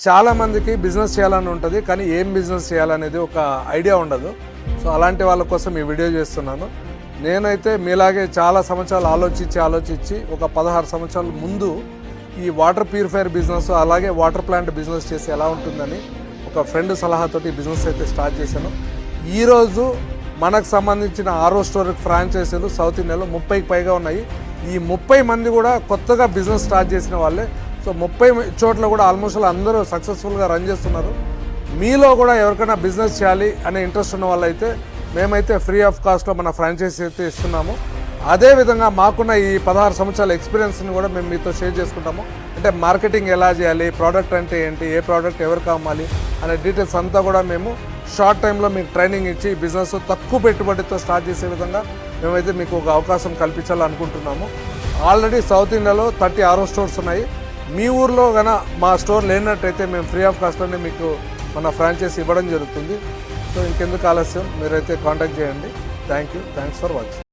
చాలామందికి బిజినెస్ చేయాలని ఉంటుంది, కానీ ఏం బిజినెస్ చేయాలనేది ఒక ఐడియా ఉండదు. సో అలాంటి వాళ్ళ కోసం ఈ వీడియో చేస్తున్నాను. నేనైతే మీలాగే చాలా సంవత్సరాలు ఆలోచించి ఒక 16 సంవత్సరాల ముందు ఈ వాటర్ ప్యూరిఫైయర్ బిజినెస్ అలాగే వాటర్ ప్లాంట్ బిజినెస్ చేసి ఎలా ఉంటుందని ఒక ఫ్రెండ్ సలహాతోటి బిజినెస్ అయితే స్టార్ట్ చేశాను. ఈరోజు మనకు సంబంధించిన ఆరో స్టోర్ ఫ్రాంచైజీలు సౌత్ ఇండియాలో 30కి పైగా ఉన్నాయి. ఈ 30 మంది కూడా కొత్తగా బిజినెస్ స్టార్ట్ చేసిన వాళ్ళే. సో 30 చోట్ల కూడా ఆల్మోస్ట్ అందరూ సక్సెస్ఫుల్గా రన్ చేస్తున్నారు. మీలో కూడా ఎవరికైనా బిజినెస్ చేయాలి అనే ఇంట్రెస్ట్ ఉన్న వాళ్ళైతే మేమైతే ఫ్రీ ఆఫ్ కాస్ట్లో మన ఫ్రాంచైజీ అయితే ఇస్తున్నాము. అదేవిధంగా మాకున్న ఈ 16 సంవత్సరాల ఎక్స్పీరియన్స్ని కూడా మేము మీతో షేర్ చేసుకుంటాము. అంటే మార్కెటింగ్ ఎలా చేయాలి, ప్రోడక్ట్ అంటే ఏంటి, ఏ ప్రోడక్ట్ ఎవరికి అమ్మాలి అనే డీటెయిల్స్ అంతా కూడా మేము షార్ట్ టైంలో మీకు ట్రైనింగ్ ఇచ్చి బిజినెస్ తక్కువ పెట్టుబడితో స్టార్ట్ చేసే విధంగా మేమైతే మీకు ఒక అవకాశం కల్పించాలనుకుంటున్నాము. ఆల్రెడీ సౌత్ ఇండియాలో 36 స్టోర్స్ ఉన్నాయి. మీ ఊర్లో కన్నా మా స్టోర్ లేనట్టయితే మేము ఫ్రీ ఆఫ్ కాస్ట్లోనే మీకు మన ఫ్రాంచైజీ ఇవ్వడం జరుగుతుంది. సో ఇంకెందుకు ఆలస్యం, మీరైతే కాంటాక్ట్ చేయండి. Thanks for watching.